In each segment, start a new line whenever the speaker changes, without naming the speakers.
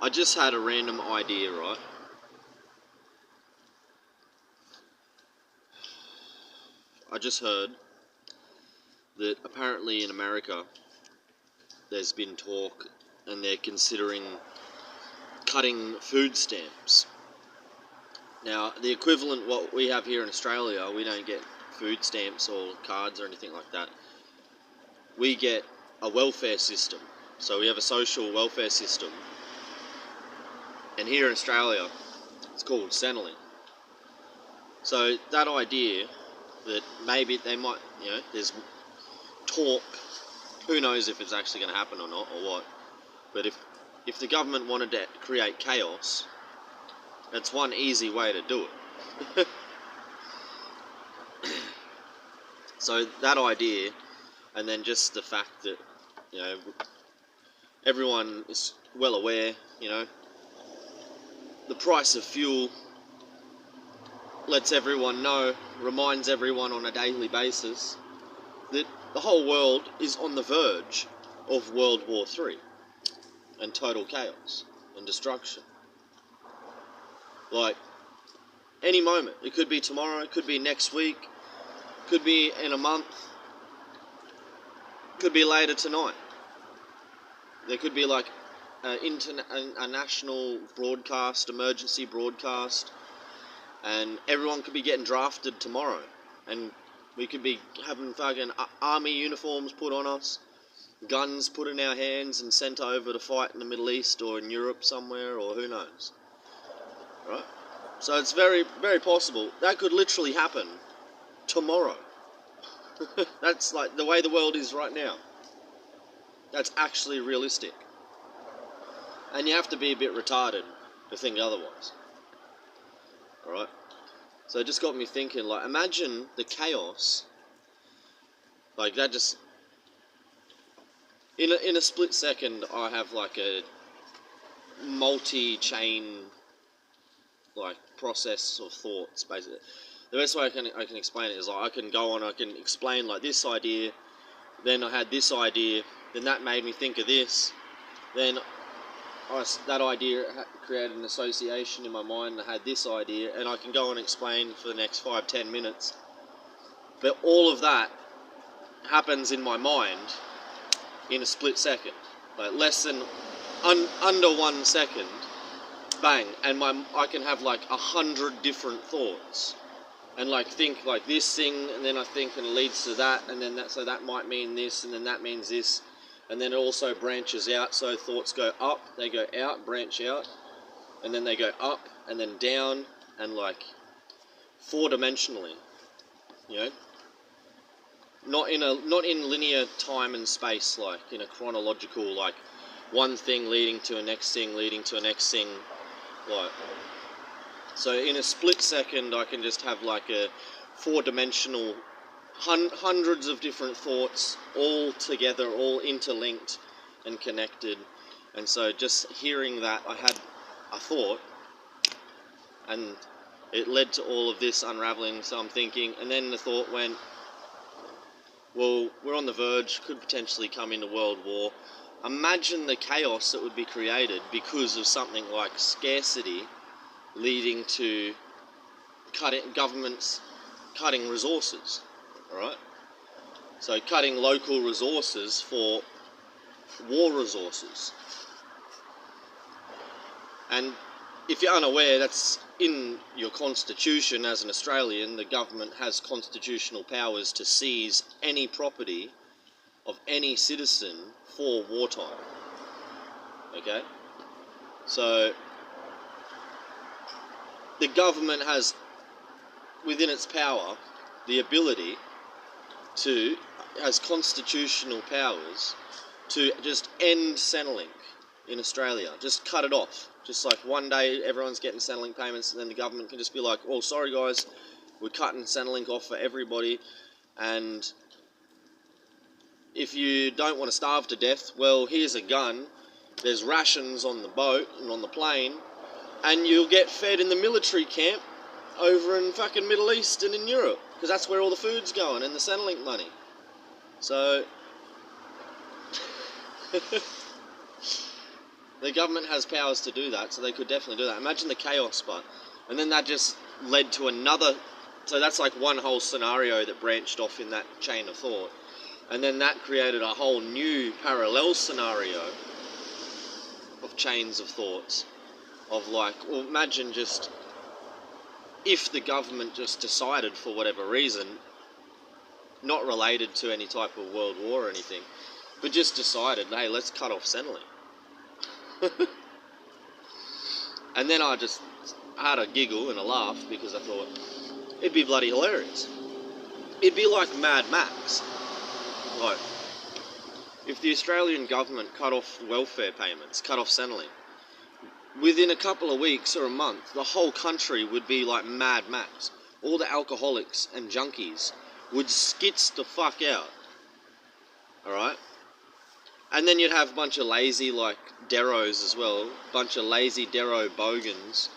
I just had a random idea, right? I just heard that apparently in America there's been talk and they're considering cutting food stamps. Now, the equivalent what we have here in Australia, we don't get food stamps or cards or anything like that. We get a welfare system. So we have a social welfare system. And here in Australia, it's called Centrelink. So that idea that maybe they might, there's talk, who knows if it's actually going to happen or not or what, but if the government wanted to create chaos, that's one easy way to do it. So that idea, and then just the fact that, everyone is well aware, the price of fuel lets everyone know, reminds everyone on a daily basis that the whole world is on the verge of World War III and total chaos and destruction. Like, any moment. It could be tomorrow, it could be next week, could be in a month, could be later tonight. There could be like a national broadcast, emergency broadcast, and everyone could be getting drafted tomorrow, and we could be having fucking army uniforms put on us, guns put in our hands and sent over to fight in the Middle East or in Europe somewhere, or who knows, right? So it's very, very possible that could literally happen tomorrow. That's like the way the world is right now. That's actually realistic. And you have to be a bit retarded to think otherwise. Alright? So it just got me thinking, like, imagine the chaos. Like, that just... In a split second, I have, like, a multi-chain, like, process of thoughts, basically. The best way I can explain it is, like, I can go on, I can explain, like, this idea, then I had this idea, then that made me think of this, then that idea created an association in my mind, I had this idea, and I can go and explain for the next 5-10 minutes. But all of that happens in my mind in a split second. Like less than, under 1 second, bang, and I can have like 100 different thoughts. And like think like this thing, and then I think and it leads to that, and then so that might mean this, and then that means this, and then it also branches out. So thoughts go up, they go out, branch out, and then they go up and then down, and like 4-dimensionally, not in linear time and space, like in a chronological, like one thing leading to a next thing, leading to a next thing, like. So in a split second, I can just have like a 4-dimensional, hundreds of different thoughts all together, all interlinked and connected. And so just hearing that, I had a thought, and it led to all of this unraveling. So I'm thinking, and then the thought went, well, we're on the verge, could potentially come into World War. Imagine the chaos that would be created because of something like scarcity, leading to governments cutting resources, alright? So cutting local resources for war resources. And if you're unaware, that's in your constitution as an Australian. The government has constitutional powers to seize any property of any citizen for wartime. Okay? So the government has, within its power, the ability to, has constitutional powers to just end Centrelink in Australia. Just cut it off. Just like one day everyone's getting Centrelink payments, and then the government can just be like, oh, sorry guys, we're cutting Centrelink off for everybody, and if you don't want to starve to death, well, here's a gun, there's rations on the boat and on the plane, and you'll get fed in the military camp over in fucking Middle East and in Europe, because that's where all the food's going and the Centrelink money. So The government has powers to do that, so they could definitely do that. Imagine the chaos, but... And then that just led to another... So that's like one whole scenario that branched off in that chain of thought. And then that created a whole new parallel scenario of chains of thoughts. Of like, well, imagine just... If the government just decided, for whatever reason, not related to any type of world war or anything, but just decided, hey, let's cut off Centrelink. And then I had a giggle and a laugh because I thought, it'd be bloody hilarious. It'd be like Mad Max. Like, if the Australian government cut off welfare payments, cut off Centrelink, within a couple of weeks or a month, the whole country would be like Mad Max. All the alcoholics and junkies would skits the fuck out. Alright? And then you'd have a bunch of lazy, like, deros as well. Bunch of lazy dero bogans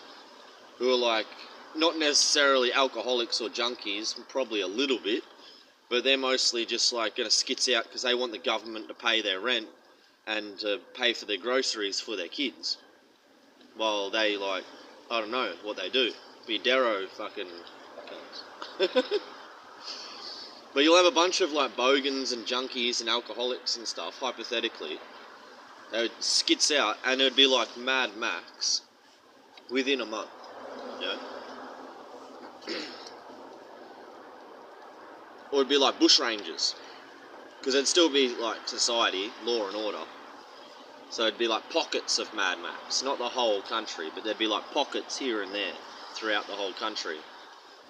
who are, like, not necessarily alcoholics or junkies, probably a little bit, but they're mostly just, like, going to skits out because they want the government to pay their rent and to pay for their groceries for their kids. While they, like, I don't know what they do. Be dero fucking cunts. But you'll have a bunch of, like, bogans and junkies and alcoholics and stuff, hypothetically. They would skits out, and it would be like Mad Max within a month, you know? Or it'd be like bushrangers, because it'd still be, like, society, law and order. So it'd be like pockets of Mad Max, not the whole country, but there'd be, like, pockets here and there throughout the whole country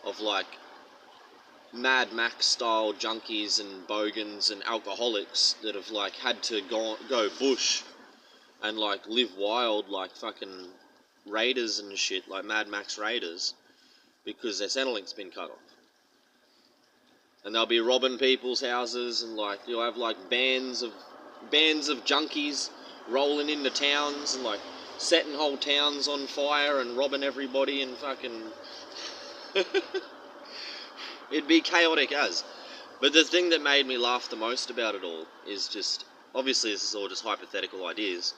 of, like, Mad Max style junkies and bogans and alcoholics that have, like, had to go bush and, like, live wild like fucking raiders and shit, like Mad Max raiders, because their Centrelink's been cut off. And they'll be robbing people's houses, and, like, you'll have, like, bands of junkies rolling into towns and, like, setting whole towns on fire and robbing everybody and fucking... It'd be chaotic as. But the thing that made me laugh the most about it all is just... Obviously, this is all just hypothetical ideas.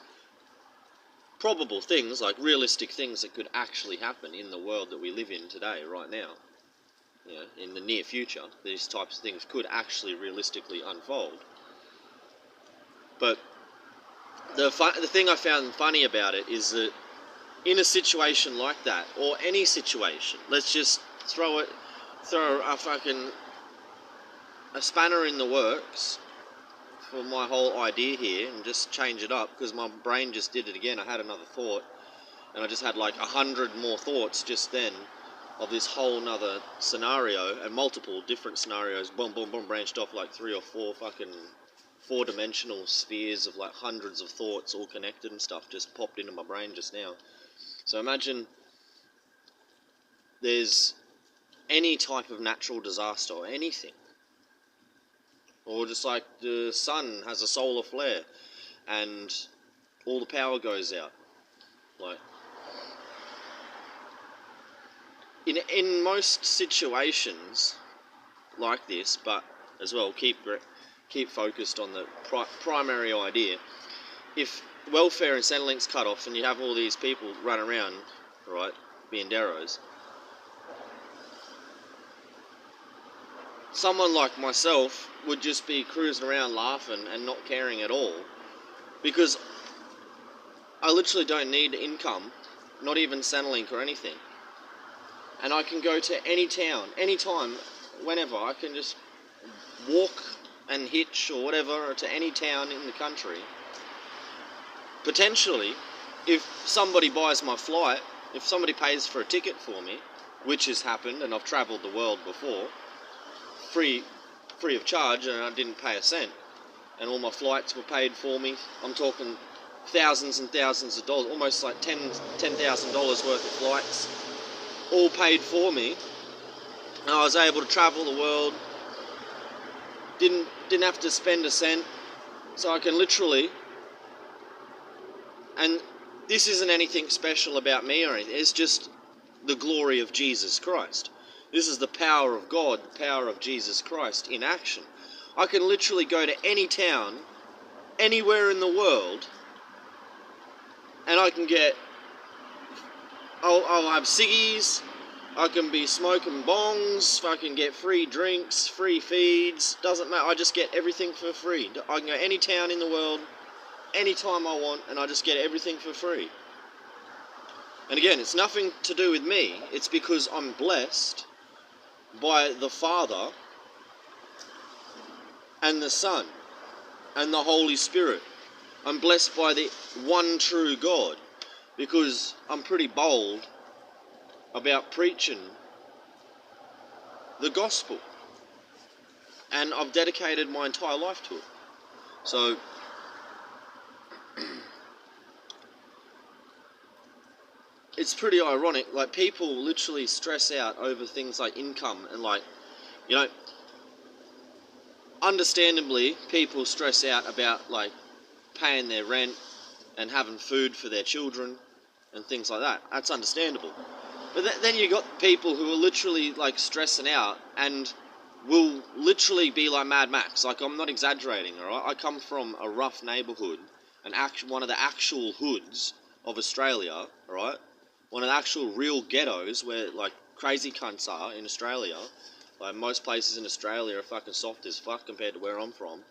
Probable things, like realistic things that could actually happen in the world that we live in today, right now. You know, in the near future, these types of things could actually realistically unfold. But the thing I found funny about it is that in a situation like that, or any situation, let's just throw a spanner in the works for my whole idea here and just change it up, because my brain just did it again. I had another thought, and I just had like 100 more thoughts just then of this whole nother scenario, and multiple different scenarios, boom, boom, boom, branched off like 3 or 4 fucking 4-dimensional spheres of like hundreds of thoughts all connected and stuff just popped into my brain just now. So imagine there's any type of natural disaster or anything, or just like the sun has a solar flare and all the power goes out. Like, in most situations like this, but as well keep focused on the primary idea. If welfare and Centrelink's cut off and you have all these people run around, right, being deros, someone like myself would just be cruising around laughing and not caring at all, because I literally don't need income, not even Centrelink or anything, and I can go to any town, anytime, whenever. I can just walk and hitch or whatever to any town in the country. Potentially, if somebody buys my flight, if somebody pays for a ticket for me, which has happened, and I've travelled the world before, free of charge, and I didn't pay a cent, and all my flights were paid for me. I'm talking thousands and thousands of dollars, almost like $10,000 worth of flights, all paid for me, and I was able to travel the world, didn't have to spend a cent, so I can literally, and this isn't anything special about me or anything, it's just the glory of Jesus Christ. This is the power of God, the power of Jesus Christ in action. I can literally go to any town, anywhere in the world, and I can get, I'll have ciggies, I can be smoking bongs, fucking get free drinks, free feeds, doesn't matter, I just get everything for free. I can go any town in the world, anytime I want, and I just get everything for free. And again, it's nothing to do with me, it's because I'm blessed by the Father and the Son and the Holy Spirit. I'm blessed by the one true God, because I'm pretty bold about preaching the gospel, and I've dedicated my entire life to it. So it's pretty ironic, like people literally stress out over things like income, and like, you know, understandably people stress out about like paying their rent and having food for their children and things like that. That's understandable. But then you got people who are literally like stressing out and will literally be like Mad Max. Like, I'm not exaggerating, alright? I come from a rough neighbourhood, one of the actual hoods of Australia, alright? One of the actual real ghettos where like crazy cunts are in Australia. Like, most places in Australia are fucking soft as fuck compared to where I'm from.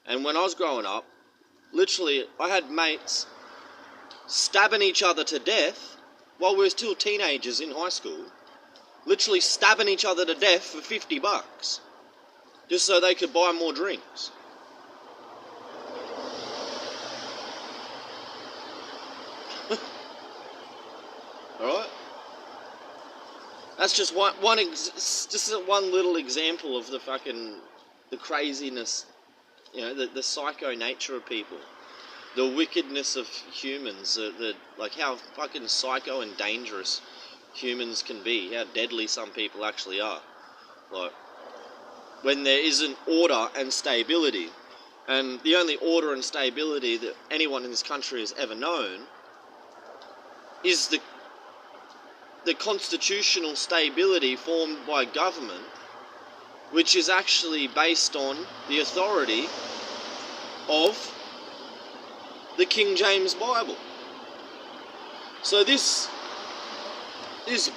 And when I was growing up, literally, I had mates stabbing each other to death while we were still teenagers in high school. Literally stabbing each other to death for $50, just so they could buy more drinks. Alright? That's just one little example of the craziness, you know, the psycho nature of people. The wickedness of humans, like how fucking psycho and dangerous humans can be, how deadly some people actually are. Like, when there isn't order and stability, and the only order and stability that anyone in this country has ever known is the constitutional stability formed by government, which is actually based on the authority of the King James Bible. So this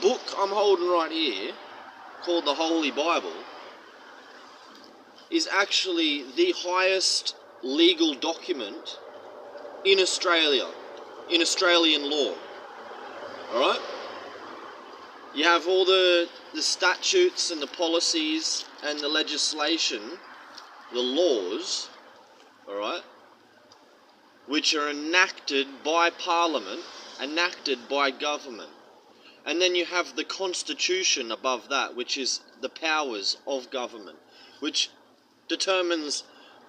book I'm holding right here, called the Holy Bible, is actually the highest legal document in Australia, in Australian law. Alright? You have all the statutes and the policies and the legislation, the laws, alright, which are enacted by Parliament, enacted by government. And then you have the Constitution above that, which is the powers of government, which determines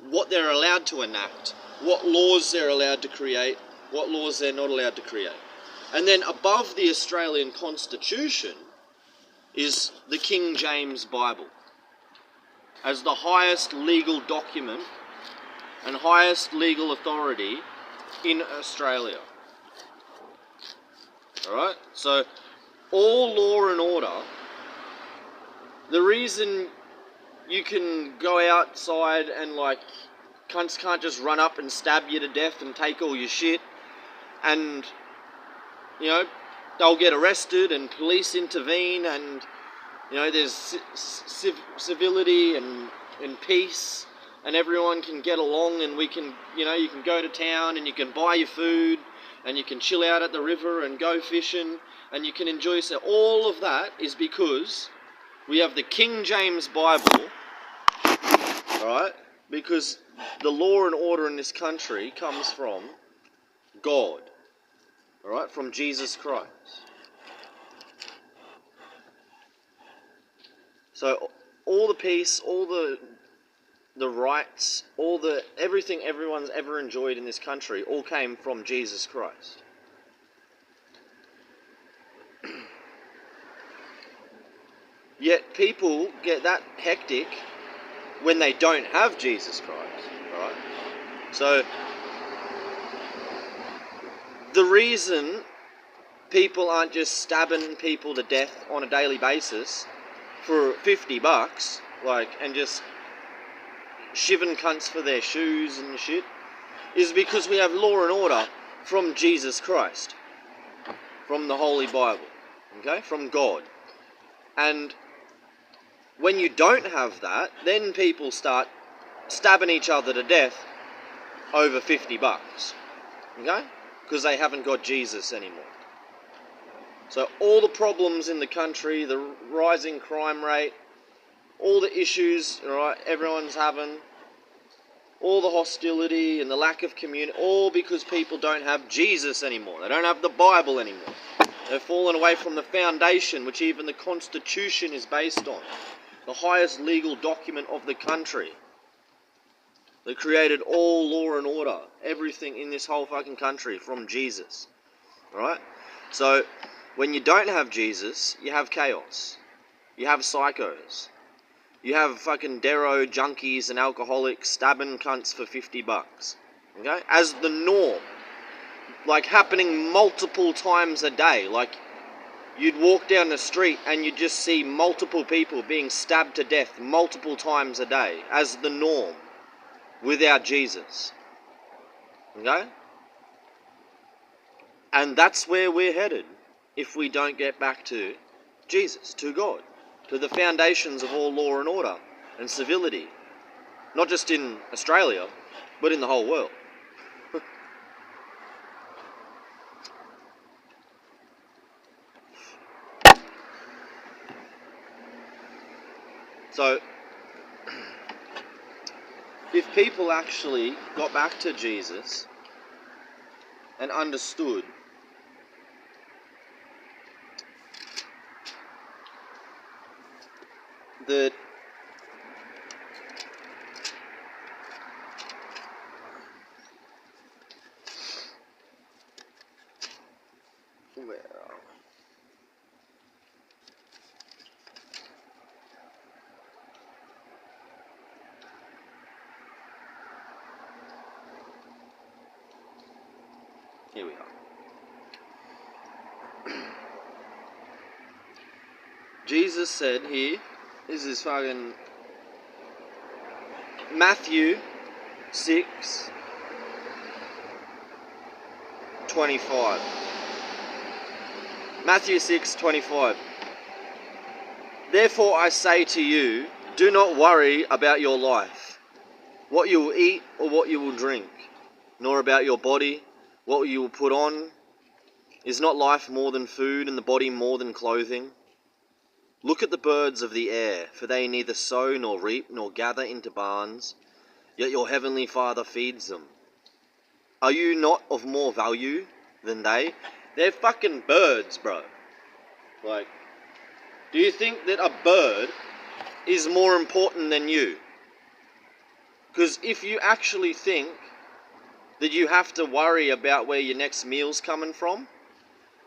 what they're allowed to enact, what laws they're allowed to create, what laws they're not allowed to create. And then above the Australian Constitution is the King James Bible, as the highest legal document and highest legal authority in Australia. Alright? So, all law and order, the reason you can go outside and like cunts can't just run up and stab you to death and take all your shit, and, you know, they'll get arrested and police intervene, and, you know, there's civility and peace, and everyone can get along, and we can, you know, you can go to town and you can buy your food and you can chill out at the river and go fishing and you can enjoy yourself. All of that is because we have the King James Bible, alright? Because the law and order in this country comes from God, alright? From Jesus Christ. So all the peace, all the rights, everything everyone's ever enjoyed in this country all came from Jesus Christ. Yet people get that hectic when they don't have Jesus Christ, right? So the reason people aren't just stabbing people to death on a daily basis for $50, like, and just shiving cunts for their shoes and shit, is because we have law and order from Jesus Christ, from the Holy Bible, okay, from God. And when you don't have that, then people start stabbing each other to death over $50, okay, because they haven't got Jesus anymore. So all the problems in the country, the rising crime rate, all the issues, right, everyone's having, all the hostility and the lack of community, all because people don't have Jesus anymore. They don't have the Bible anymore. They've fallen away from the foundation, which even the Constitution is based on. The highest legal document of the country. They created all law and order, everything in this whole fucking country from Jesus. Alright? So, when you don't have Jesus, you have chaos. You have psychos. You have fucking Dero junkies and alcoholics stabbing cunts for $50. Okay? As the norm. Like happening multiple times a day. Like you'd walk down the street and you'd just see multiple people being stabbed to death multiple times a day. As the norm. Without Jesus. Okay? And that's where we're headed. If we don't get back to Jesus, to God. To the foundations of all law and order and civility. Not just in Australia, but in the whole world. So, if people actually got back to Jesus and understood that here we are. Jesus said here, this is fucking Matthew 6:25. Matthew 6:25. Therefore I say to you, do not worry about your life, what you will eat or what you will drink, nor about your body, what you will put on. Is not life more than food, and the body more than clothing? Look at the birds of the air, for they neither sow nor reap nor gather into barns, yet your heavenly Father feeds them. Are you not of more value than they? They're fucking birds, bro. Like, do you think that a bird is more important than you? Because if you actually think that you have to worry about where your next meal's coming from,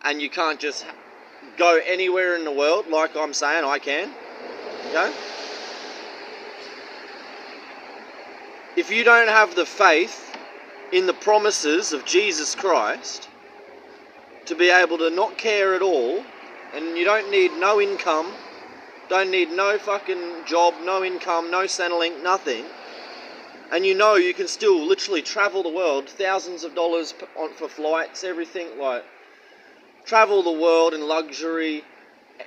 and you can't just go anywhere in the world, like I'm saying I can, okay? If you don't have the faith in the promises of Jesus Christ to be able to not care at all, and you don't need no income, don't need no fucking job, no income, no Centrelink, nothing, and you know you can still literally travel the world, thousands of dollars for flights, everything, like, travel the world in luxury,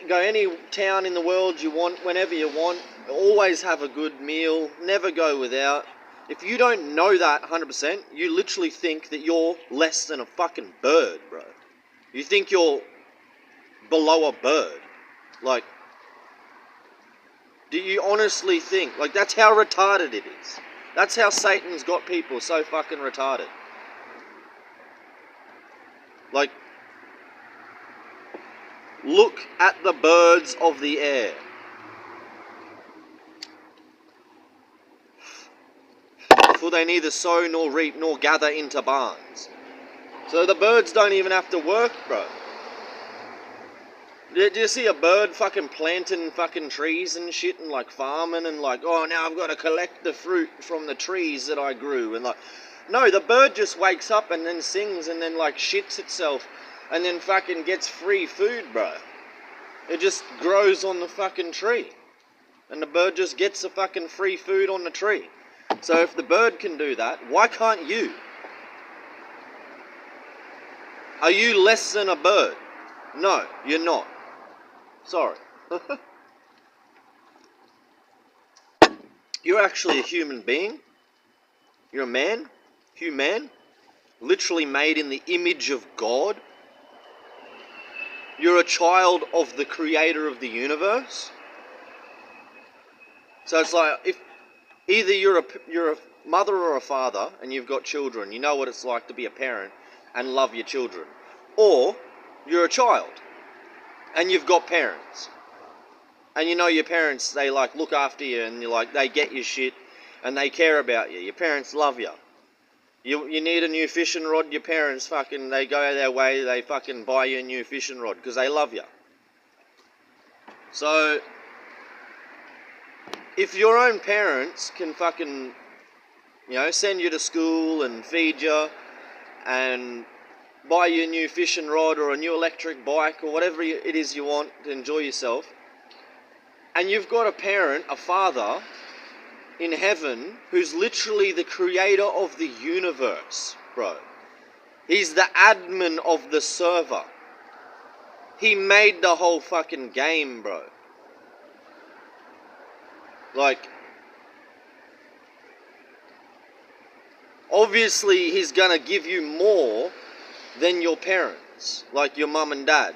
go any town in the world you want, whenever you want, always have a good meal, never go without. If you don't know that 100%, you literally think that you're less than a fucking bird, bro. You think you're below a bird. Like, do you honestly think, like, that's how retarded it is. That's how Satan's got people so fucking retarded. Like, look at the birds of the air. For they neither sow nor reap nor gather into barns. So the birds don't even have to work, bro. Do you see a bird fucking planting fucking trees and shit and like farming and like, oh, now I've got to collect the fruit from the trees that I grew and like, no, the bird just wakes up and then sings and then like shits itself and then fucking gets free food, bro. It just grows on the fucking tree. And the bird just gets the fucking free food on the tree. So if the bird can do that, why can't you? Are you less than a bird? No, you're not. Sorry. You're actually a human being. You're a man. Human. Literally made in the image of God. You're a child of the creator of the universe. So it's like, if either you're a mother or a father and you've got children, you know what it's like to be a parent and love your children. Or you're a child and you've got parents. And you know your parents, they like look after you and you're like, they get your shit and they care about you. Your parents love you. You need a new fishing rod, your parents fucking, they go their way, they fucking buy you a new fishing rod because they love you. So, if your own parents can fucking, send you to school and feed you and buy you a new fishing rod or a new electric bike or whatever it is you want to enjoy yourself, and you've got a parent, a father in heaven who's literally the creator of the universe, bro. He's the admin of the server. He made the whole fucking game, bro. Like, obviously he's gonna give you more than your parents, like your mum and dad.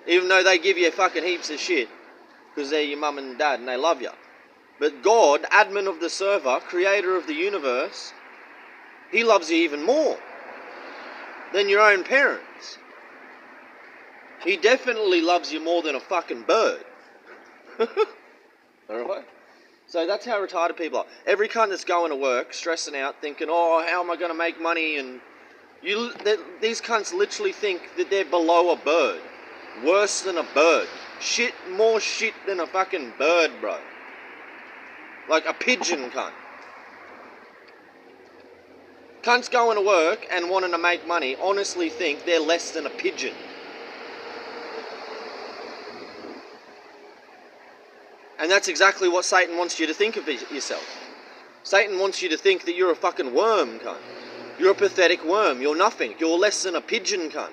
Even though they give you fucking heaps of shit, because they're your mum and dad and they love you. But God, admin of the server, creator of the universe, he loves you even more than your own parents. He definitely loves you more than a fucking bird. Alright? So that's how retarded people are. Every cunt that's going to work, stressing out, thinking, oh, how am I going to make money? And these cunts literally think that they're below a bird. Worse than a bird. More shit than a fucking bird, bro. Like a pigeon cunt. Cunts going to work and wanting to make money honestly think they're less than a pigeon. And that's exactly what Satan wants you to think of yourself. Satan wants you to think that you're a fucking worm, cunt. You're a pathetic worm. You're nothing. You're less than a pigeon, cunt.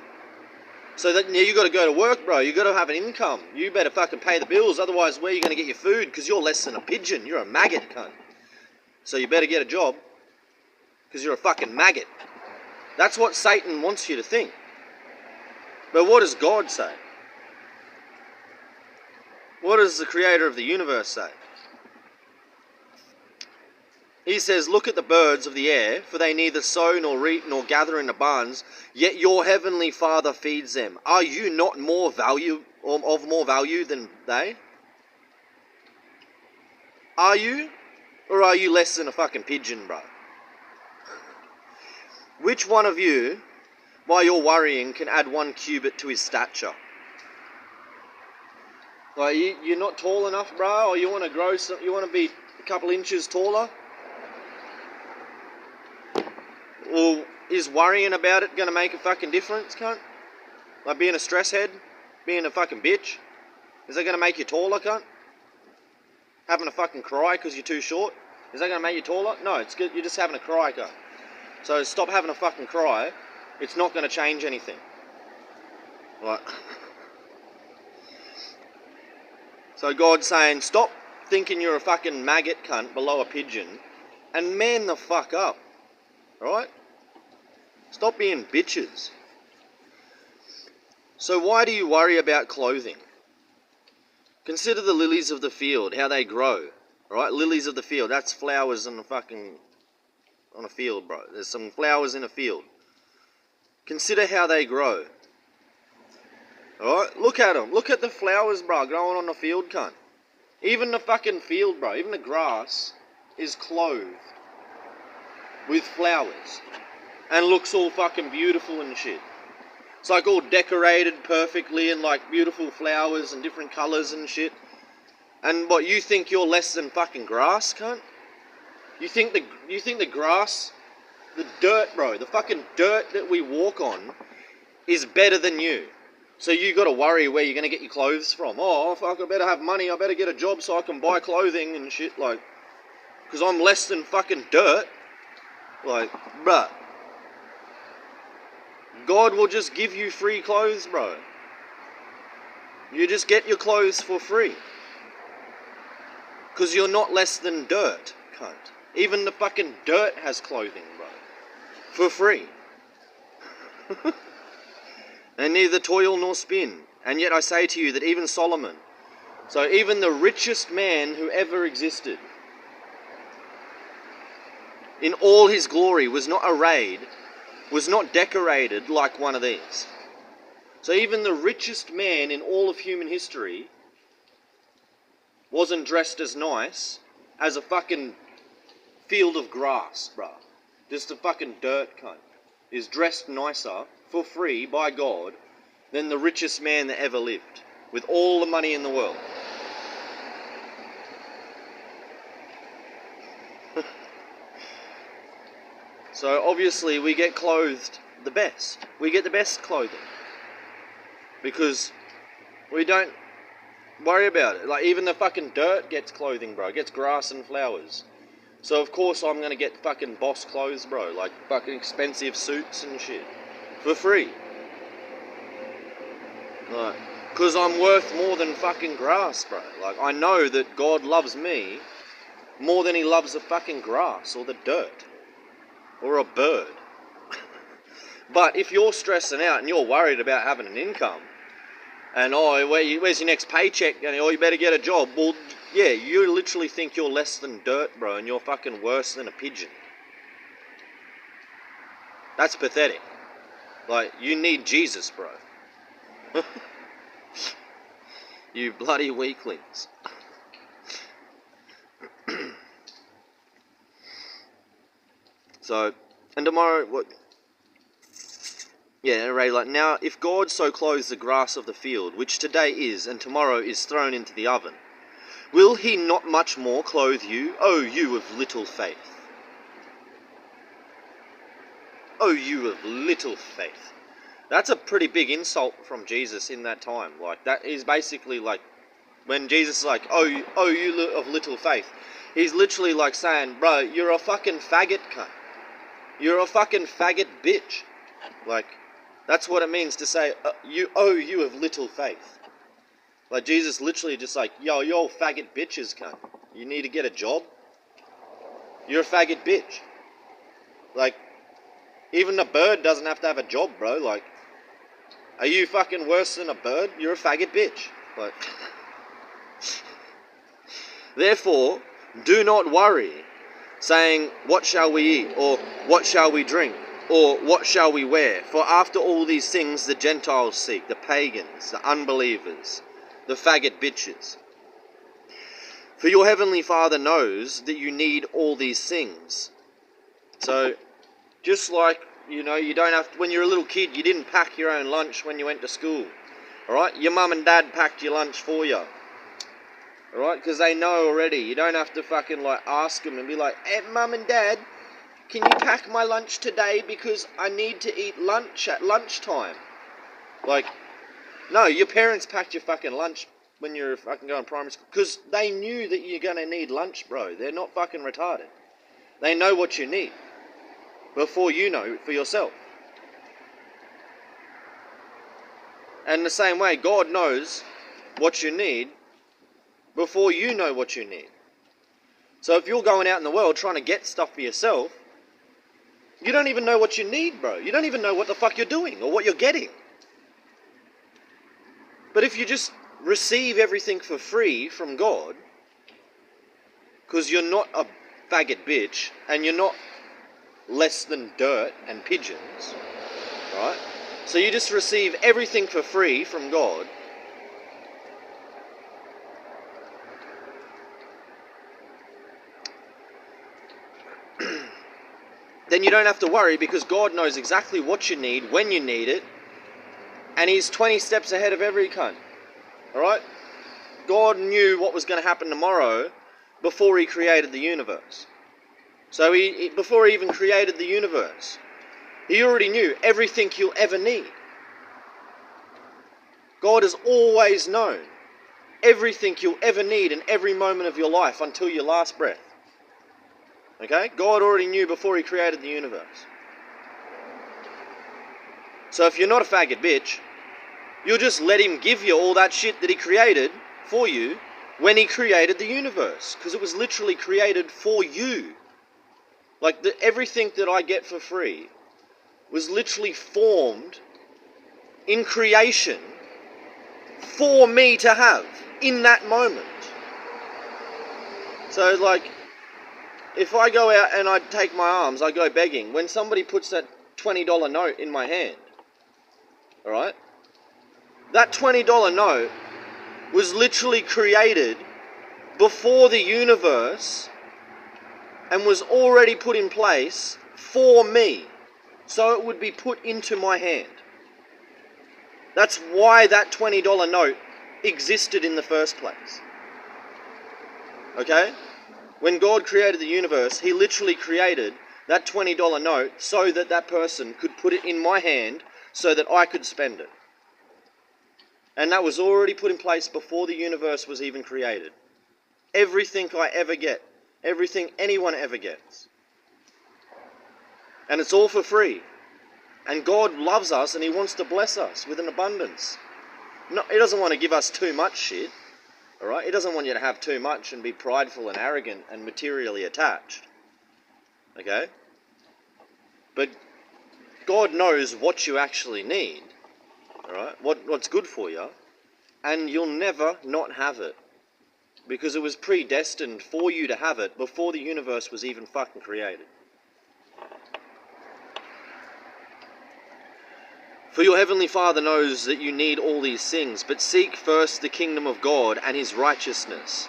So that you got to go to work, bro. You got to have an income. You better fucking pay the bills. Otherwise, where are you going to get your food? Because you're less than a pigeon. You're a maggot, cunt. So you better get a job. Because you're a fucking maggot. That's what Satan wants you to think. But what does God say? What does the creator of the universe say? He says, look at the birds of the air, for they neither sow nor reap nor gather in the barns, yet your heavenly Father feeds them. Are you not more value, or of more value than they? Are you? Or are you less than a fucking pigeon, bro? Which one of you, while you're worrying, can add 1 cubit to his stature? Like, you're not tall enough, bro, or you want to grow, you want to be a couple inches taller? Or is worrying about it going to make a fucking difference, cunt? Like being a stress head? Being a fucking bitch? Is that going to make you taller, cunt? Having a fucking cry because you're too short? Is that going to make you taller? No, it's good. You're just having a cry, cunt. So stop having a fucking cry. It's not going to change anything. Right. So God's saying, stop thinking you're a fucking maggot, cunt, below a pigeon, and man the fuck up. Right? Stop being bitches. So why do you worry about clothing? Consider the lilies of the field, how they grow. Right? Lilies of the field, that's flowers on a field, bro. There's some flowers in a field. Consider how they grow. Alright? Look at them. Look at the flowers, bro, growing on the field, cunt. Even the fucking field, bro, even the grass is clothed with flowers. And looks all fucking beautiful and shit. It's like all decorated perfectly and like beautiful flowers and different colours and shit. And what, you think you're less than fucking grass, cunt? You think the grass, the dirt, bro, the fucking dirt that we walk on is better than you. So you got to worry where you're going to get your clothes from. Oh, fuck, I better have money, I better get a job so I can buy clothing and shit, like, because I'm less than fucking dirt. Like, bruh. God will just give you free clothes, bro. You just get your clothes for free. Because you're not less than dirt, cunt. Even the fucking dirt has clothing, bro. For free. And neither toil nor spin. And yet I say to you that even Solomon, so even the richest man who ever existed, in all his glory, was not arrayed, was not decorated like one of these. So even the richest man in all of human history wasn't dressed as nice as a fucking field of grass, bruh. Just a fucking dirt cunt is dressed nicer for free by God than the richest man that ever lived, with all the money in the world. So obviously we get clothed the best. We get the best clothing. Because we don't worry about it. Like even the fucking dirt gets clothing, bro. It gets grass and flowers. So of course I'm gonna get fucking boss clothes, bro. Like fucking expensive suits and shit. For free. Like, because I'm worth more than fucking grass, bro. Like I know that God loves me more than he loves the fucking grass or the dirt. Or a bird. But if you're stressing out and you're worried about having an income, and where's your next paycheck? And you better get a job. Well, yeah, you literally think you're less than dirt, bro, and you're fucking worse than a pigeon. That's pathetic. Like, you need Jesus, bro. You bloody weaklings. So, and tomorrow, what? Yeah, Ray, like, now, if God so clothes the grass of the field, which today is, and tomorrow is thrown into the oven, will he not much more clothe you, O you of little faith? O you of little faith. That's a pretty big insult from Jesus in that time. Like, that is basically like, when Jesus is like, oh you of little faith, he's literally like saying, bro, you're a fucking faggot cunt. You're a fucking faggot bitch. Like, that's what it means to say, you of little faith. Like, Jesus literally just like, yo, you all faggot bitches, cunt. You need to get a job? You're a faggot bitch. Like, even a bird doesn't have to have a job, bro. Like, are you fucking worse than a bird? You're a faggot bitch. Like, therefore, do not worry, saying, what shall we eat? Or what shall we drink? Or what shall we wear? For after all these things the Gentiles seek, the pagans, the unbelievers, the faggot bitches. For your heavenly Father knows that you need all these things. So, just like, you know, you don't have to, when you're a little kid, you didn't pack your own lunch when you went to school. Alright? Your mum and dad packed your lunch for you. Alright? Because they know already. You don't have to fucking, like, ask them and be like, hey, mum and dad, can you pack my lunch today because I need to eat lunch at lunchtime? Like, no, your parents packed your fucking lunch when you were fucking going to primary school because they knew that you're going to need lunch, bro. They're not fucking retarded. They know what you need before you know it for yourself. And the same way, God knows what you need before you know what you need. So if you're going out in the world trying to get stuff for yourself, you don't even know what you need, bro. You don't even know what the fuck you're doing or what you're getting. But if you just receive everything for free from God, because you're not a faggot bitch, and you're not less than dirt and pigeons, right? So you just receive everything for free from God. Then you don't have to worry because God knows exactly what you need, when you need it, and he's 20 steps ahead of every cunt. Alright? God knew what was going to happen tomorrow before he created the universe. So before he even created the universe, he already knew everything you'll ever need. God has always known everything you'll ever need in every moment of your life until your last breath. Okay? God already knew before he created the universe. So if you're not a faggot bitch, you'll just let him give you all that shit that he created for you when he created the universe. Because it was literally created for you. Like, everything that I get for free was literally formed in creation for me to have in that moment. So, like, if I go out and I take my arms, I go begging, when somebody puts that $20 note in my hand, alright? That $20 note was literally created before the universe and was already put in place for me. So it would be put into my hand. That's why that $20 note existed in the first place. Okay? When God created the universe, he literally created that $20 note so that that person could put it in my hand so that I could spend it. And that was already put in place before the universe was even created. Everything I ever get, everything anyone ever gets. And it's all for free. And God loves us and he wants to bless us with an abundance. No, he doesn't want to give us too much shit. Alright? He doesn't want you to have too much and be prideful and arrogant and materially attached. Okay? But God knows what you actually need. Alright? What's good for you. And you'll never not have it. Because it was predestined for you to have it before the universe was even fucking created. For your heavenly Father knows that you need all these things, but seek first the kingdom of God and his righteousness,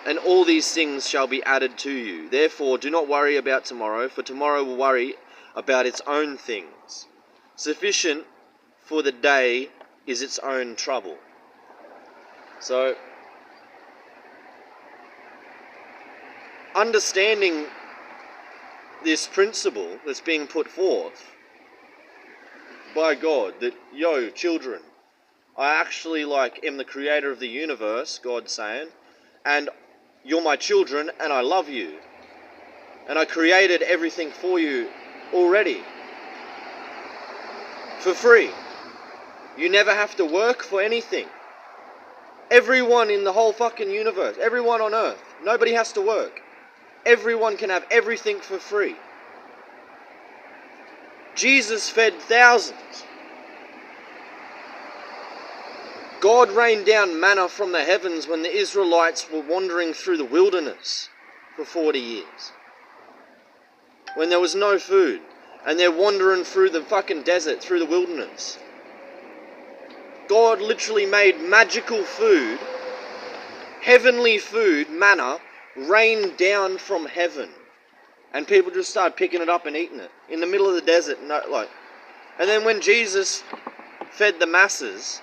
and all these things shall be added to you. Therefore, do not worry about tomorrow, for tomorrow will worry about its own things. Sufficient for the day is its own trouble. So, understanding this principle that's being put forth by God, that, yo, children, I actually, am the creator of the universe, God's saying, and you're my children, and I love you. And I created everything for you already. For free. You never have to work for anything. Everyone in the whole fucking universe, everyone on earth, nobody has to work. Everyone can have everything for free. Jesus fed thousands. God rained down manna from the heavens when the Israelites were wandering through the wilderness for 40 years. When there was no food, and they're wandering through the fucking desert, through the wilderness. God literally made magical food, heavenly food, manna, rain down from heaven. And people just started picking it up and eating it in the middle of the desert. And then when Jesus fed the masses,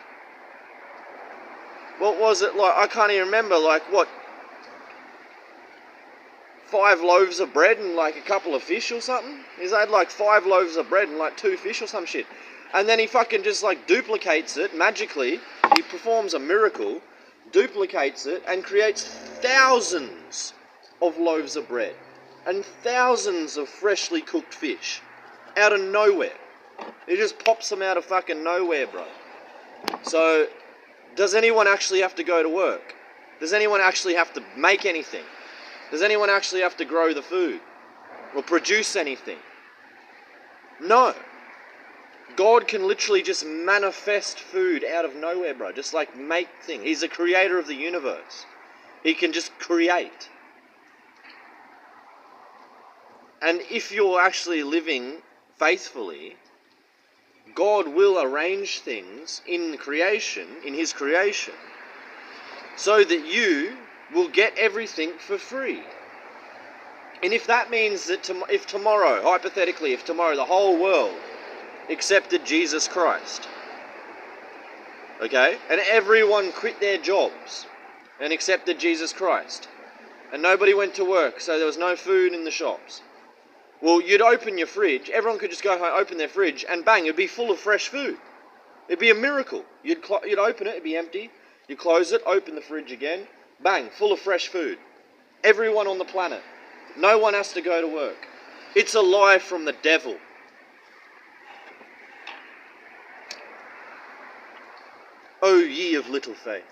what was it like? I can't even remember. 5 loaves of bread and a couple of fish or something? He's had 5 loaves of bread and 2 fish or some shit. And then he fucking just duplicates it magically. He performs a miracle, duplicates it, and creates thousands of loaves of bread. And thousands of freshly cooked fish. Out of nowhere. He just pops them out of fucking nowhere, bro. So, does anyone actually have to go to work? Does anyone actually have to make anything? Does anyone actually have to grow the food? Or produce anything? No. God can literally just manifest food out of nowhere, bro. Just make things. He's the creator of the universe. He can just create. And if you're actually living faithfully, God will arrange things in creation, in his creation, so that you will get everything for free. And if that means that if tomorrow, hypothetically, if tomorrow the whole world accepted Jesus Christ, okay, and everyone quit their jobs and accepted Jesus Christ, and nobody went to work, so there was no food in the shops, well, you'd open your fridge, everyone could just go home, open their fridge, and bang, it'd be full of fresh food. It'd be a miracle. You'd open it, it'd be empty. You close it, open the fridge again, bang, full of fresh food. Everyone on the planet. No one has to go to work. It's a lie from the devil. O ye of little faith.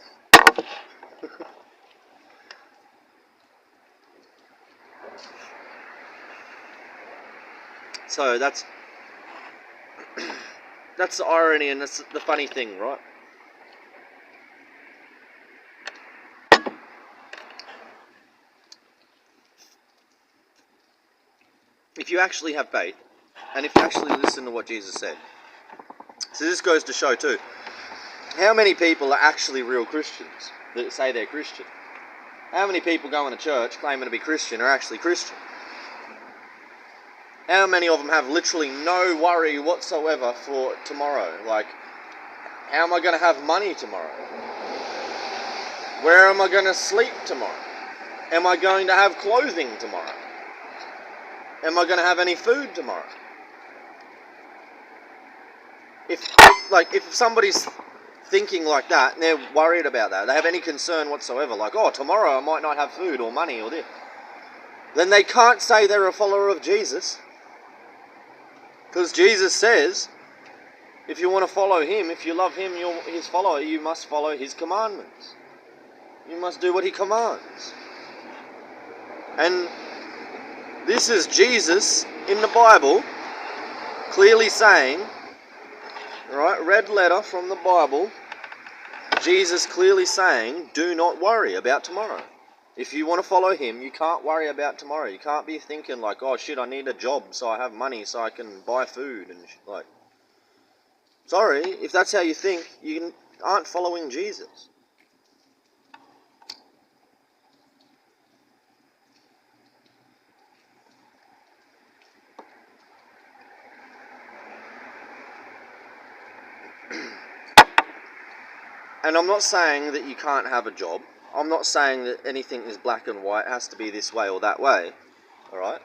So that's the irony, and that's the funny thing, right? If you actually have faith, and if you actually listen to what Jesus said, so this goes to show too, how many people are actually real Christians that say they're Christian? How many people going to church claiming to be Christian are actually Christian? How many of them have literally no worry whatsoever for tomorrow? Like, how am I going to have money tomorrow? Where am I going to sleep tomorrow? Am I going to have clothing tomorrow? Am I going to have any food tomorrow? If somebody's thinking like that and they're worried about that, they have any concern whatsoever, like, oh, tomorrow I might not have food or money or this, then they can't say they're a follower of Jesus. Because Jesus says, if you want to follow him, if you love him, you're his follower, you must follow his commandments. You must do what he commands. And this is Jesus in the Bible clearly saying, right, red letter from the Bible, Jesus clearly saying, do not worry about tomorrow. If you want to follow him, you can't worry about tomorrow. You can't be thinking like, oh shit, I need a job so I have money so I can buy food and like. Sorry, if that's how you think, you aren't following Jesus. And I'm not saying that you can't have a job. I'm not saying that anything is black and white, it has to be this way or that way. Alright?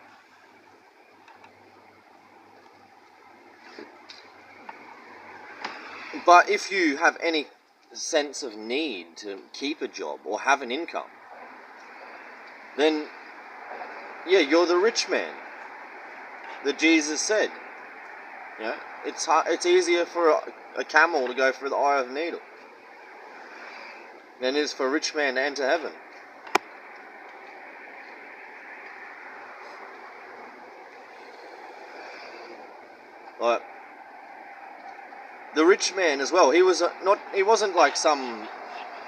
But if you have any sense of need to keep a job or have an income, then, yeah, you're the rich man that Jesus said. You know, it's easier for a camel to go through the eye of a needle than it is for a rich man to enter heaven. Like, the rich man as well, he wasn't like some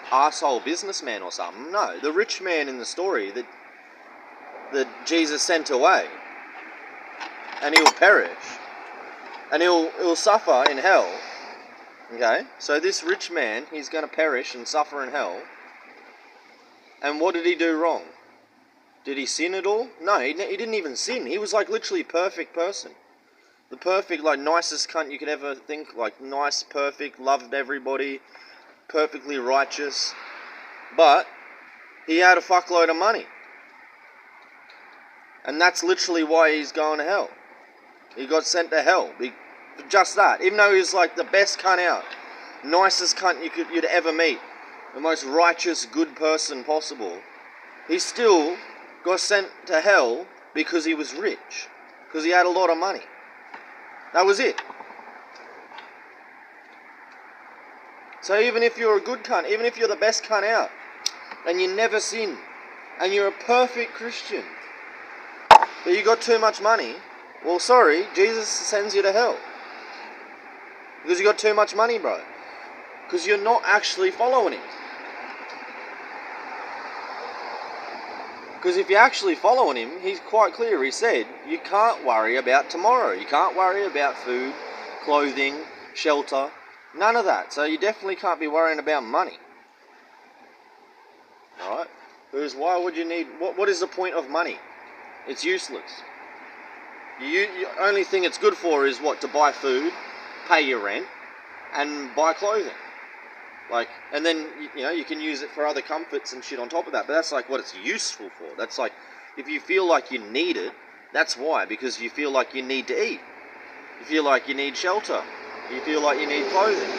arsehole businessman or something. No, the rich man in the story that Jesus sent away, and he'll perish, and he'll suffer in hell. Okay, so this rich man, he's going to perish and suffer in hell. And what did he do wrong? Did he sin at all? No, he didn't even sin. He was like literally perfect person. The perfect, like, nicest cunt you could ever think. Like, nice, perfect, loved everybody, perfectly righteous. But he had a fuckload of money. And that's literally why he's going to hell. He got sent to hell. Just that. Even though he was like the best cunt out. Nicest cunt you'd ever meet. The most righteous, good person possible. He still got sent to hell because he was rich. Because he had a lot of money. That was it. So even if you're a good cunt, even if you're the best cunt out, and you never sin, and you're a perfect Christian, but you got too much money, well, sorry, Jesus sends you to hell. Because you got too much money, bro. Because you're not actually following him. Because if you're actually following him, he's quite clear. He said, you can't worry about tomorrow. You can't worry about food, clothing, shelter, none of that. So you definitely can't be worrying about money. Alright? Because why would you need... What is the point of money? It's useless. The only thing it's good for is what? To buy food, pay your rent, and buy clothing. Like, and then, you know, you can use it for other comforts and shit on top of that. But that's like what it's useful for. That's like, if you feel like you need it, that's why. Because you feel like you need to eat. You feel like you need shelter. You feel like you need clothing.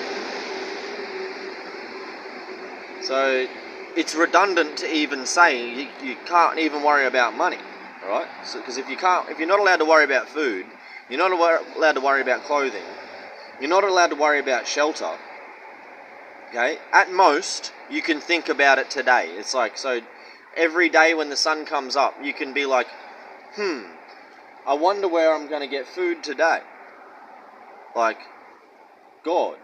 So, it's redundant to even say you can't even worry about money. Alright? So, because if you're not allowed to worry about food, you're not allowed to worry about clothing, you're not allowed to worry about shelter, Okay? At most, you can think about it today. It's like, so every day when the sun comes up, you can be like, I wonder where I'm going to get food today. Like, God,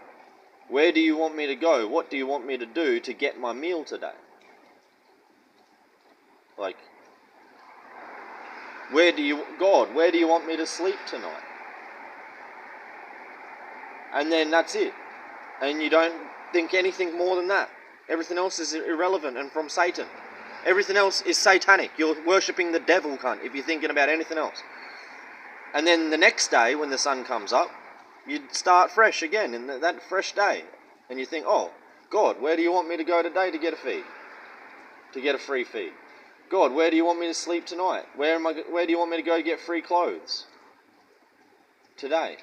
where do you want me to go? What do you want me to do to get my meal today? Like, where do you want me to sleep tonight? And then that's it. And you don't think anything more than that. Everything else is irrelevant and from Satan. Everything else is satanic. You're worshipping the devil, cunt, if you're thinking about anything else. And then the next day, when the sun comes up, you start fresh again in that fresh day. And you think, oh, God, where do you want me to go today to get a feed? To get a free feed? God, where do you want me to sleep tonight? Where do you want me to go get free clothes? Today.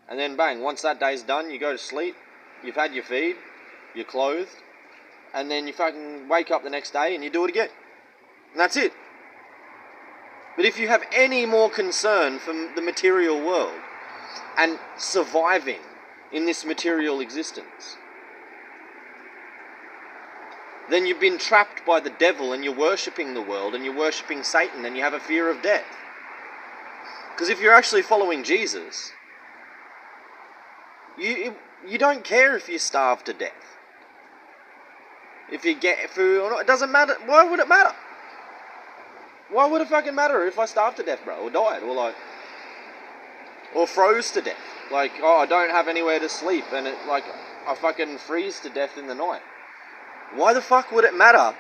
And then bang, once that day's done, you go to sleep, you've had your feed, you're clothed, and then you fucking wake up the next day and you do it again. And that's it. But if you have any more concern for the material world and surviving in this material existence, then you've been trapped by the devil and you're worshipping the world and you're worshipping Satan and you have a fear of death. Because if you're actually following Jesus, you don't care if you starve to death. If you get food or not, it doesn't matter. Why would it matter? Why would it fucking matter if I starved to death, bro, or died, or froze to death? Like, oh, I don't have anywhere to sleep, and I fucking freeze to death in the night. Why the fuck would it matter?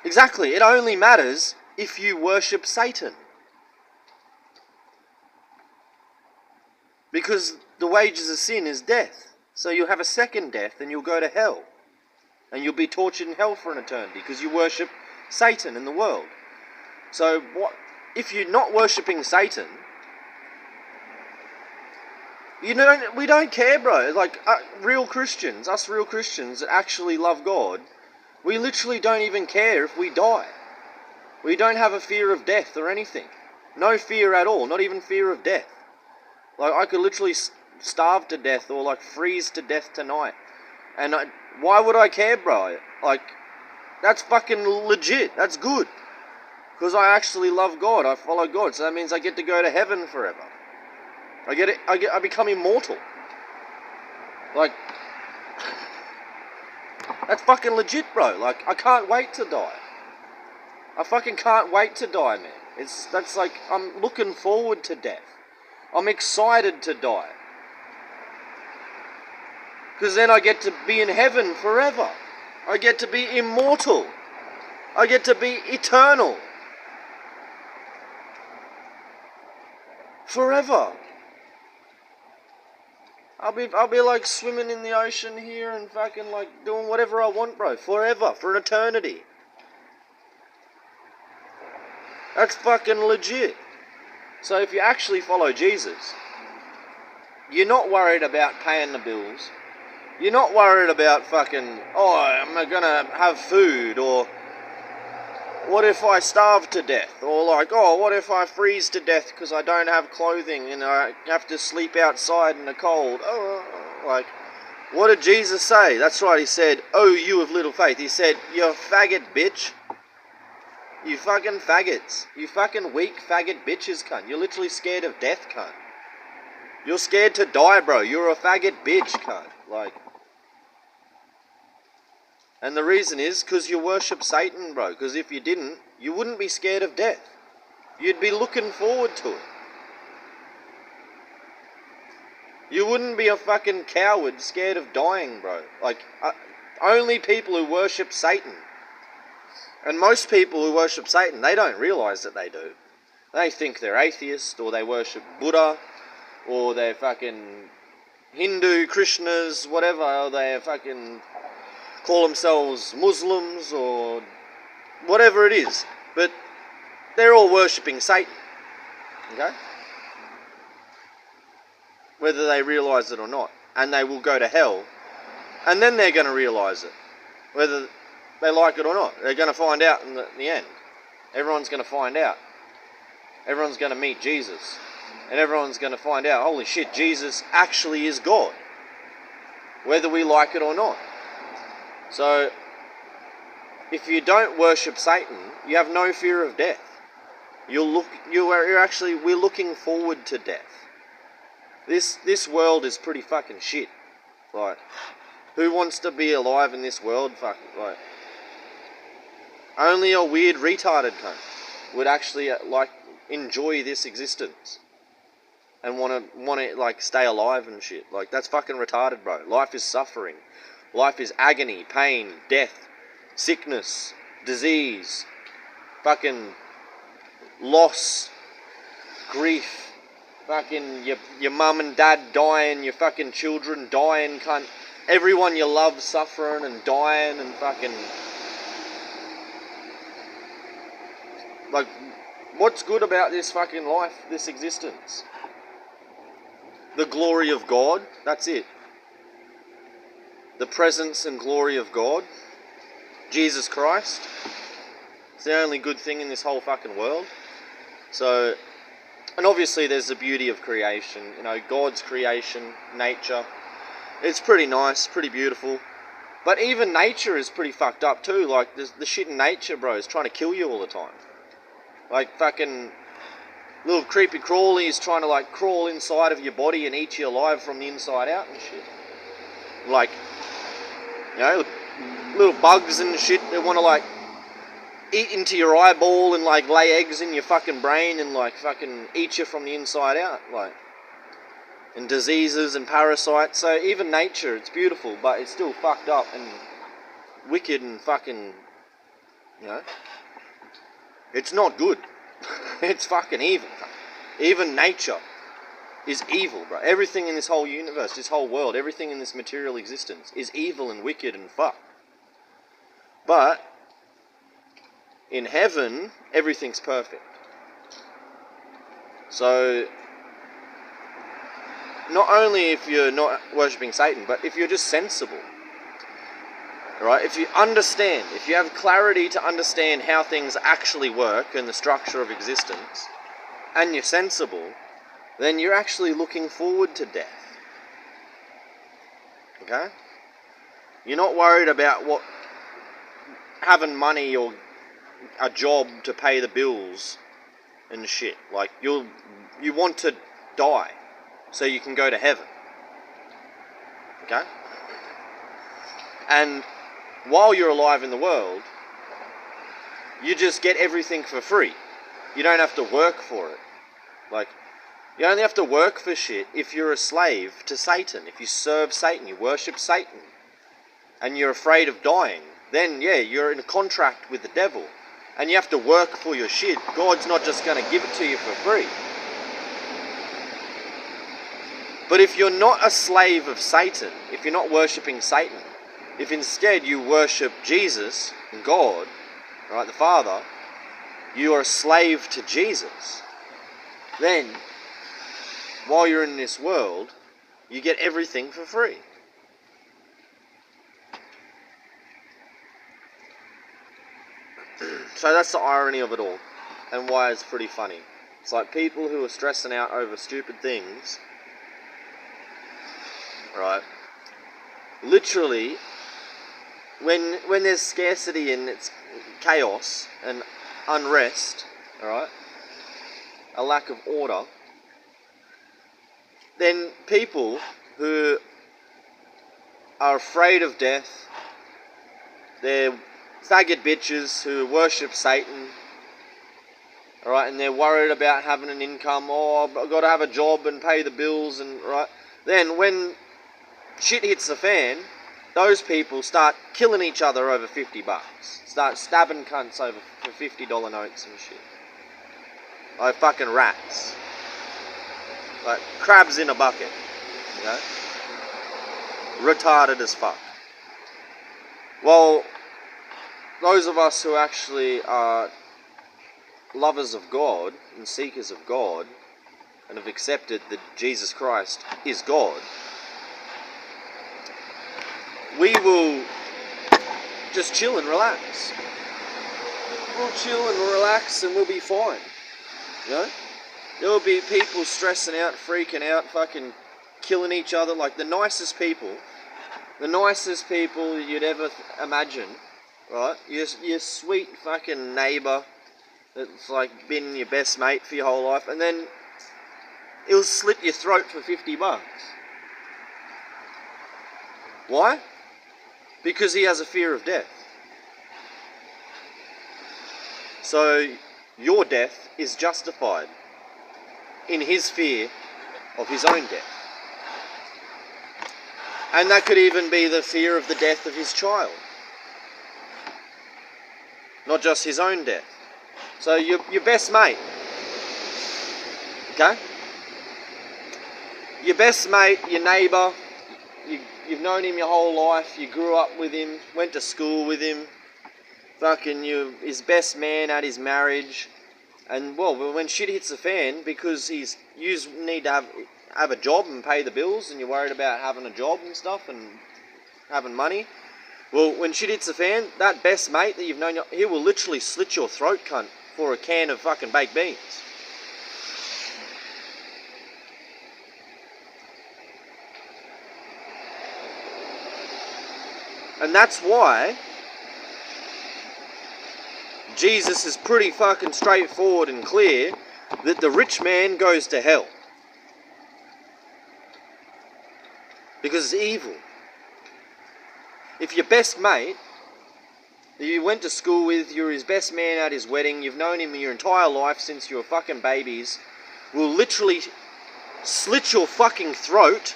Exactly, it only matters if you worship Satan. Because the wages of sin is death. So you'll have a second death and you'll go to hell. And you'll be tortured in hell for an eternity because you worship Satan in the world. So what if you're not worshipping Satan? We don't care, bro. Like us real Christians that actually love God, we literally don't even care if we die. We don't have a fear of death or anything. No fear at all, not even fear of death. Like, I could literally starve to death or, like, freeze to death tonight. And why would I care, bro? Like, that's fucking legit. That's good. Because I actually love God. I follow God. So that means I get to go to heaven forever. I become immortal. Like, that's fucking legit, bro. Like, I can't wait to die. I fucking can't wait to die, man. That's like, I'm looking forward to death. I'm excited to die. Because then I get to be in heaven forever. I get to be immortal. I get to be eternal. Forever. I'll be like swimming in the ocean here and fucking like doing whatever I want, bro. Forever. For an eternity. That's fucking legit. So if you actually follow Jesus, you're not worried about paying the bills. You're not worried about fucking, oh, am I gonna have food? Or what if I starve to death? Or like, oh, what if I freeze to death because I don't have clothing and I have to sleep outside in the cold? Oh, like, what did Jesus say? That's right, he said, oh, you of little faith. He said, you're a faggot, bitch. You fucking faggots. You fucking weak faggot bitches, cunt. You're literally scared of death, cunt. You're scared to die, bro. You're a faggot bitch, cunt. Like. And the reason is because you worship Satan, bro. Because if you didn't, you wouldn't be scared of death. You'd be looking forward to it. You wouldn't be a fucking coward scared of dying, bro. Like, only people who worship Satan. And most people who worship Satan, they don't realise that they do. They think they're atheist, or they worship Buddha, or they're fucking Hindu, Krishnas, whatever, or they fucking call themselves Muslims, or whatever it is. But they're all worshipping Satan. Okay? Whether they realise it or not. And they will go to hell. And then they're going to realise it. Whether they like it or not. They're going to find out in the end. Everyone's going to find out. Everyone's going to meet Jesus. And everyone's going to find out, holy shit, Jesus actually is God. whether we like it or not. So, if you don't worship Satan, you have no fear of death. We're looking forward to death. This world is pretty fucking shit. Like, who wants to be alive in this world? Fuck, like, only a weird retarded cunt would actually enjoy this existence and want to like stay alive and shit. Like, that's fucking retarded, bro. Life is suffering. Life is agony, pain, death, sickness, disease, fucking loss, grief, fucking your mum and dad dying, your fucking children dying, cunt. Everyone you love suffering and dying and fucking... Like, what's good about this fucking life, this existence? The glory of God, that's it. The presence and glory of God. Jesus Christ. It's the only good thing in this whole fucking world. So, and obviously there's the beauty of creation. You know, God's creation, nature. It's pretty nice, pretty beautiful. But even nature is pretty fucked up too. Like, the shit in nature, bro, is trying to kill you all the time. Like, fucking little creepy crawlies trying to, like, crawl inside of your body and eat you alive from the inside out and shit. Like, you know, little bugs and shit, they want to, like, eat into your eyeball and, like, lay eggs in your fucking brain and, like, fucking eat you from the inside out, like, and diseases and parasites. So even nature, it's beautiful, but it's still fucked up and wicked and fucking, you know, it's not good. It's fucking evil. Even nature is evil, bro. Everything in this whole universe, this whole world, everything in this material existence is evil and wicked and fucked. But in heaven, everything's perfect. So, not only if you're not worshipping Satan, but if you're just sensible, right? If you understand, if you have clarity to understand how things actually work and the structure of existence, and you're sensible, then you're actually looking forward to death. Okay? You're not worried about having money or a job to pay the bills and shit. Like, you want to die so you can go to heaven. Okay? And while you're alive in the world, you just get everything for free. You don't have to work for it. Like, you only have to work for shit if you're a slave to Satan. If you serve Satan, you worship Satan, and you're afraid of dying, then yeah, you're in a contract with the devil, and you have to work for your shit. God's not just going to give it to you for free. But if you're not a slave of Satan, if you're not worshipping Satan, if instead you worship Jesus and God, right, the Father, you are a slave to Jesus, then while you're in this world, you get everything for free. So that's the irony of it all, and why it's pretty funny. It's like people who are stressing out over stupid things, right? Literally, when there's scarcity and it's chaos and unrest, alright, a lack of order, then people who are afraid of death, they're faggot bitches who worship Satan, alright, and they're worried about having an income, I've got to have a job and pay the bills, and right, then when shit hits the fan, those people start killing each other over $50. Start stabbing cunts over for $50 notes and shit. Like fucking rats. Like crabs in a bucket. You know? Retarded as fuck. Well, those of us who actually are lovers of God and seekers of God and have accepted that Jesus Christ is God, we will just chill and relax. We'll chill and relax and we'll be fine. You know? There will be people stressing out, freaking out, fucking killing each other. Like the nicest people the nicest people you'd ever imagine, right? Your sweet fucking neighbour that's like been your best mate for your whole life, and then he'll slit your throat for $50. Why? Because he has a fear of death. So your death is justified in his fear of his own death. And that could even be the fear of the death of his child. Not just his own death. So your best mate, okay? Your best mate, your neighbour, you've known him your whole life, you grew up with him, went to school with him, fucking you, his best man at his marriage, and well, when shit hits the fan, because you need to have a job and pay the bills, and you're worried about having a job and stuff and having money. Well, when shit hits the fan, that best mate that you've known, he will literally slit your throat, cunt, for a can of fucking baked beans. And that's why Jesus is pretty fucking straightforward and clear that the rich man goes to hell. Because it's evil. If your best mate that you went to school with, you're his best man at his wedding, you've known him your entire life since you were fucking babies, will literally slit your fucking throat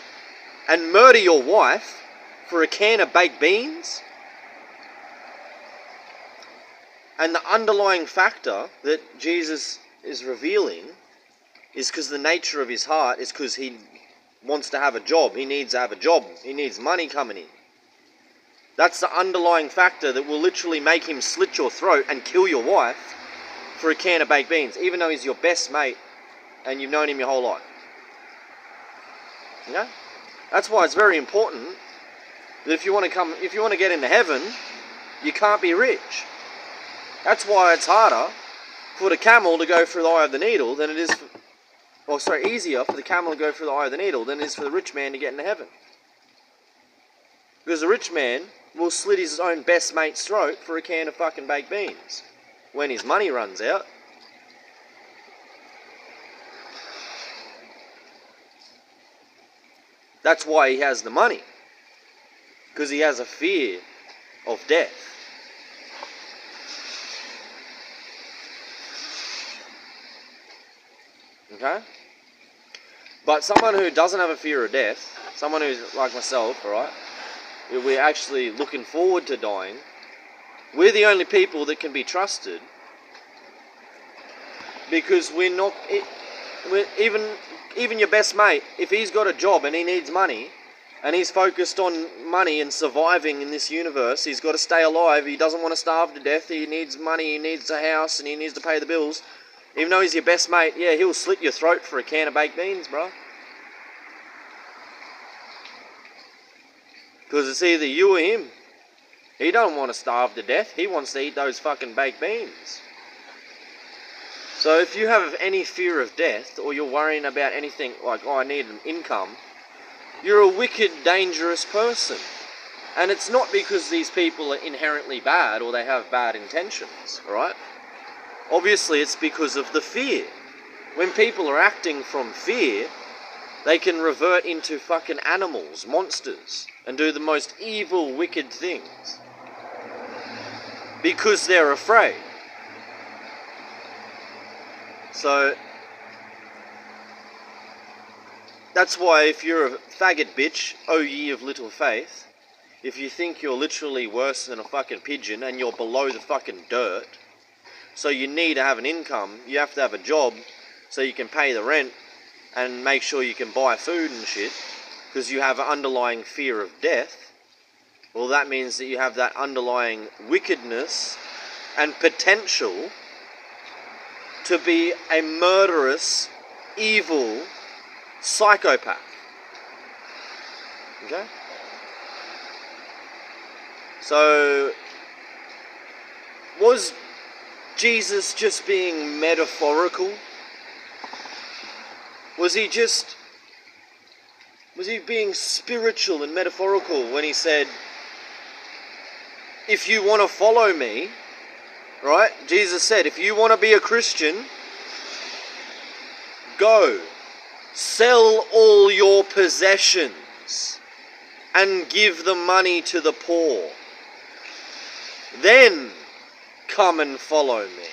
and murder your wife for a can of baked beans, and the underlying factor that Jesus is revealing is because the nature of his heart is because he wants to have a job. He needs to have a job. He needs money coming in. That's the underlying factor that will literally make him slit your throat and kill your wife for a can of baked beans, even though he's your best mate and you've known him your whole life. Okay? That's why it's very important that if you want to get into heaven, you can't be rich. That's why it's harder for the camel to go through the eye of the needle than it is easier for the camel to go through the eye of the needle than it is for the rich man to get into heaven. Because the rich man will slit his own best mate's throat for a can of fucking baked beans when his money runs out. That's why he has the money. Because he has a fear of death. Okay? But someone who doesn't have a fear of death, someone who's like myself, alright, we're actually looking forward to dying, we're the only people that can be trusted, because even your best mate, if he's got a job and he needs money, and he's focused on money and surviving in this universe, he's got to stay alive, he doesn't want to starve to death, he needs money, he needs a house, and he needs to pay the bills. Even though he's your best mate, yeah, he'll slit your throat for a can of baked beans, bro. Because it's either you or him. He don't want to starve to death, he wants to eat those fucking baked beans. So if you have any fear of death, or you're worrying about anything like, oh, I need an income, you're a wicked, dangerous person. And it's not because these people are inherently bad or they have bad intentions, alright? Obviously, it's because of the fear. When people are acting from fear, they can revert into fucking animals, monsters, and do the most evil, wicked things. Because they're afraid. So, that's why if you're a faggot bitch, oh ye of little faith, if you think you're literally worse than a fucking pigeon and you're below the fucking dirt, so you need to have an income, you have to have a job so you can pay the rent and make sure you can buy food and shit, because you have an underlying fear of death, well, that means that you have that underlying wickedness and potential to be a murderous, evil psychopath. Okay? So, was Jesus just being metaphorical? Was he just Was he being spiritual and metaphorical when he said, if you want to follow me, right? Jesus said, if you want to be a Christian, go, sell all your possessions and give the money to the poor. Then come and follow me.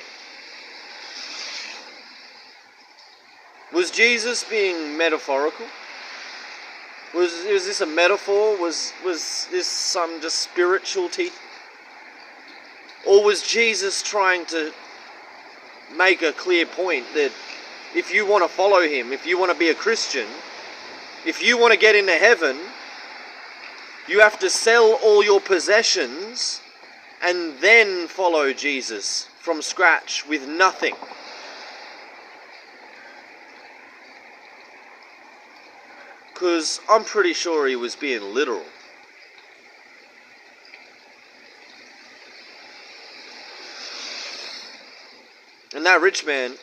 Was Jesus being metaphorical? Was this a metaphor? Was this some just spiritual teaching? Or was Jesus trying to make a clear point that if you want to follow him, if you want to be a Christian, if you want to get into heaven, you have to sell all your possessions and then follow Jesus from scratch with nothing? Because I'm pretty sure he was being literal. And that rich man,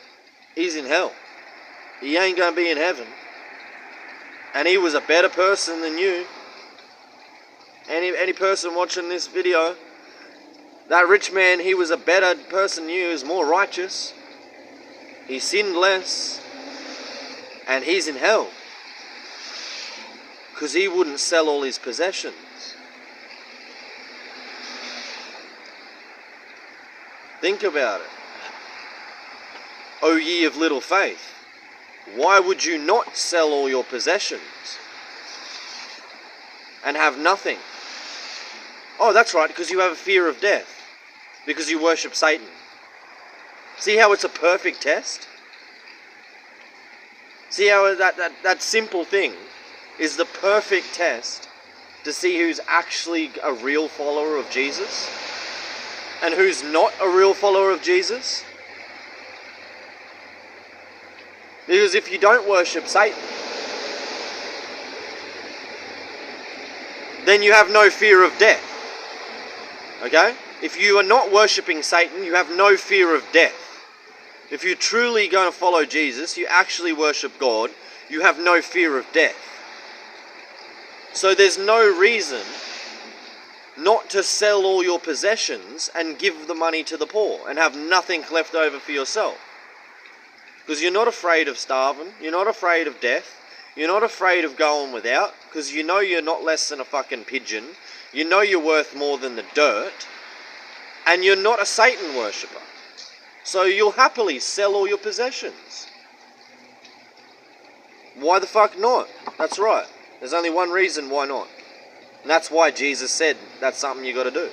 he's in hell. He ain't going to be in heaven. And he was a better person than you. Any person watching this video, that rich man, he was a better person than you. He was more righteous. He sinned less. And he's in hell. Because he wouldn't sell all his possessions. Think about it. O ye of little faith, why would you not sell all your possessions and have nothing? Oh, that's right, because you have a fear of death, because you worship Satan. See how it's a perfect test? See how that simple thing is the perfect test to see who's actually a real follower of Jesus and who's not a real follower of Jesus? Because if you don't worship Satan, then you have no fear of death. Okay? If you are not worshipping Satan, you have no fear of death. If you're truly going to follow Jesus, you actually worship God, you have no fear of death. So there's no reason not to sell all your possessions and give the money to the poor and have nothing left over for yourself. Because you're not afraid of starving, you're not afraid of death, you're not afraid of going without, because you know you're not less than a fucking pigeon, you know you're worth more than the dirt, and you're not a Satan worshipper. So you'll happily sell all your possessions. Why the fuck not? That's right. There's only one reason why not. And that's why Jesus said that's something you got to do.